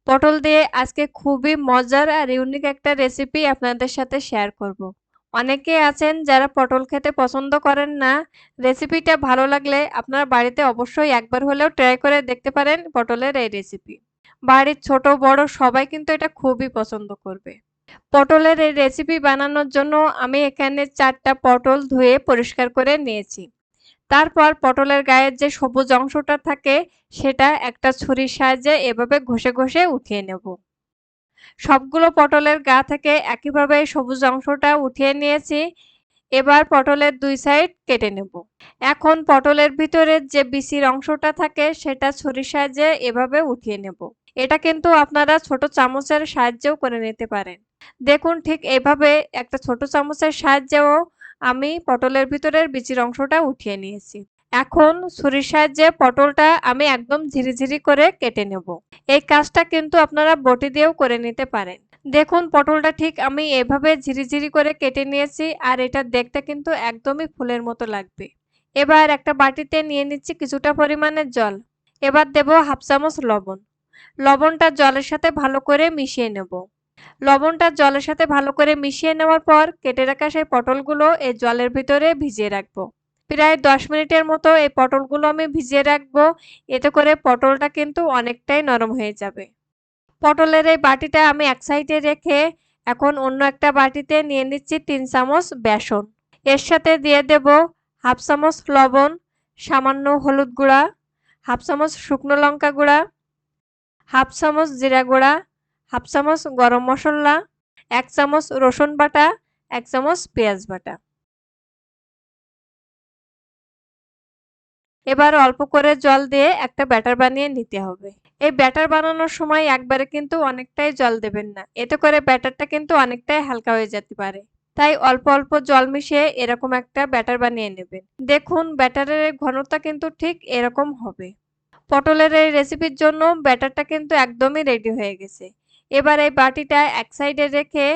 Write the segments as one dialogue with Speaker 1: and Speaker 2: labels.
Speaker 1: পটল দিয়ে আজকে খুবই মজার আর ইউনিক একটা রেসিপি আপনাদের সাথে শেয়ার করব। অনেকে আছেন যারা পটল খেতে পছন্দ করেন না। রেসিপিটা ভালো লাগলে আপনারা বাড়িতে অবশ্যই একবার হলেও ট্রাই করে দেখতে পারেন পটলের এই রেসিপি। বাড়ির ছোট বড় সবাই কিন্তু এটা খুবই পছন্দ করবে। পটলের এই রেসিপি বানানোর জন্য আমি এখানে 4টা পটল ধুয়ে পরিষ্কার করে নিয়েছি। তারপর পটলের গায়ের যে সবুজ অংশটা থাকে সেটা একটা ছুরির সাহায্যে এভাবে ঘষে ঘষে উঠিয়ে নেব। সবগুলো পটলের গা থেকে একইভাবে সবুজ অংশটা উঠিয়ে নিয়েছি। এবার পটলের 2 সাইড কেটে নেব। এখন পটলের ভিতরে যে বিচির অংশটা থাকে সেটা ছুরির সাহায্যে এভাবে উঠিয়ে নেব। এটা কিন্তু আপনারা ছোট চামচের সাহায্যেও করে নিতে পারেন। দেখুন ঠিক এভাবে একটা ছোট চামচের সাহায্যেও আমি পটলের ভিতরের বিচির অংশটা উঠিয়ে নিয়েছি। এখন ছুরির সাহায্যে পটলটা আমি একদম ঝিরিঝিরি করে কেটে নেব। এই কাজটা কিন্তু আপনারা বটি দিয়েও করে নিতে পারেন। দেখুন পটলটা ঠিক আমি এভাবে ঝিরিঝিরি করে কেটে নিয়েছি আর এটা দেখতে কিন্তু একদমই ফুলের মতো লাগবে। এবার একটা বাটিতে নিয়ে নিচ্ছি কিছুটা পরিমাণে জল। এবার দেব 1/2 চামচ লবণ। লবণটা জলের সাথে ভালো করে মিশিয়ে নেব। লবণটা জলের সাথে ভালো করে মিশিয়ে নেওয়ার পর কেটে রাখা সেই পটলগুলো এই জলের ভিতরে ভিজিয়ে রাখবো। প্রায় 10 মিনিটের মতো এই পটলগুলো আমি ভিজিয়ে রাখবো। এতে করে পটলটা কিন্তু অনেকটাই নরম হয়ে যাবে। পটলের এই বাটিটা আমি এক সাইডে রেখে এখন অন্য একটা বাটিতে নিয়ে নিচ্ছি 3 চামচ বেসন। এর সাথে দিয়ে দেব 1/2 চামচ লবণ, সামান্য হলুদ গুঁড়া, 1/2 চামচ শুকনো লঙ্কা গুঁড়া, 1/2 চামচ জিরা গুঁড়া, 1/2 চামচ গরম মশলা, 1 চামচ রসুন বাটা, 1 চামচ পেঁয়াজ বাটা। এবার অল্প করে জল দিয়ে একটা ব্যাটার বানিয়ে নিতে হবে। এই ব্যাটার বানানোর সময় একবারে কিন্তু অনেকটাই জল দেবেন না। এতে করে ব্যাটারটা কিন্তু অনেকটাই হালকা হয়ে যেতে পারে। তাই অল্প অল্প জল মিশিয়ে এরকম একটা ব্যাটার বানিয়ে নেবেন। দেখুন ব্যাটারের ঘনত্ব কিন্তু ঠিক এরকম হবে। পটলের এই রেসিপির জন্য ব্যাটারটা কিন্তু একদমই রেডি হয়ে গেছে। এবার এই বাটিটা এক সাইডে রেখে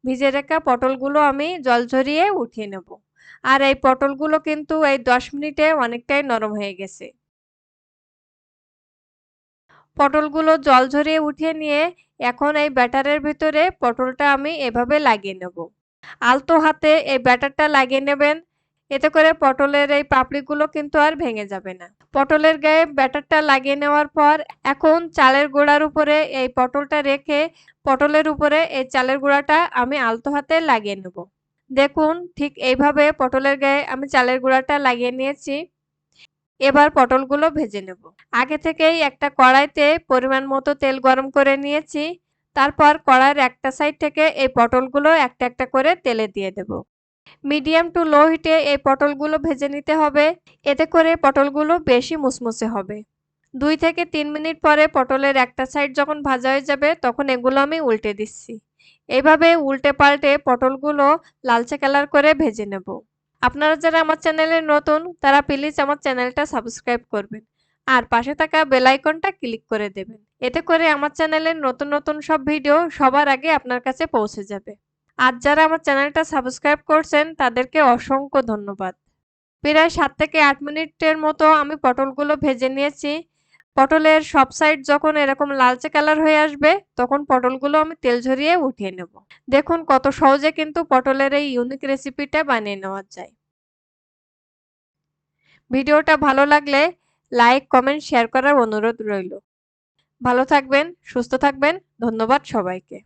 Speaker 1: ভিজে রাখা পটলগুলো আমি জল ঝরিয়ে উঠিয়ে নেব। আর এই পটলগুলো কিন্তু এই 10 মিনিটে অনেকটাই নরম হয়ে গেছে। পটলগুলো জল ঝরিয়ে উঠিয়ে নিয়ে এখন এই ব্যাটারের ভিতরে পটলটা আমি এভাবে লাগিয়ে নেব। আলতো হাতে এই ব্যাটারটা লাগিয়ে নেবেন। এতে করে পটলের এই পাপড়িগুলো কিন্তু আর ভেঙে যাবে না। পটলের গায়ে ব্যাটারটা লাগিয়ে নেওয়ার পর এখন চালের গুঁড়ার উপরে এই পটলটা রেখে পটলের উপরে এই চালের গুঁড়াটা আমি আলতো হাতে লাগিয়ে নেব। দেখুন ঠিক এইভাবে পটলের গায়ে আমি চালের গুঁড়াটা লাগিয়ে নিয়েছি। এবার পটলগুলো ভেজে নেব। আগে থেকেই একটা কড়াইতে পরিমাণ মতো তেল গরম করে নিয়েছি। তারপর কড়াইয়ের একটা সাইড থেকে এই পটলগুলো একটা একটা করে তেলে দিয়ে দেব। মিডিয়াম টু লো হিটে এই পটলগুলো ভেজে নিতে হবে। এতে করে পটলগুলো বেশি মুসমুসে হবে। 2 থেকে 3 মিনিট পরে পটলের একটা সাইড যখন ভাজা হয়ে যাবে তখন এগুলো আমি উল্টে দিচ্ছি। এইভাবে উল্টে পাল্টে পটলগুলো লালচে কালার করে ভেজে নেব। আপনারা যারা আমার চ্যানেলে নতুন তারা প্লিজ আমার চ্যানেলটা সাবস্ক্রাইব করবেন আর পাশে থাকা বেল আইকনটা ক্লিক করে দেবেন। এতে করে আমার চ্যানেলের নতুন নতুন সব ভিডিও সবার আগে আপনার কাছে পৌঁছে যাবে। আর যারা আমার চ্যানেলটা সাবস্ক্রাইব করছেন তাদেরকে অসংখ্য ধন্যবাদ। প্রায় 7 থেকে 8 মিনিটের মতো আমি পটলগুলো ভেজে নিয়েছি। পটলের সব সাইড যখন এরকম লালচে কালার হয়ে আসবে তখন পটলগুলো আমি তেল ঝরিয়ে উঠিয়ে নেব। দেখুন কত সহজে কিন্তু পটলের এই ইউনিক রেসিপিটা বানিয়ে নেওয়া যায়। ভিডিওটা ভালো লাগলে লাইক, কমেন্ট, শেয়ার করার অনুরোধ রইল। ভালো থাকবেন, সুস্থ থাকবেন। ধন্যবাদ সবাইকে।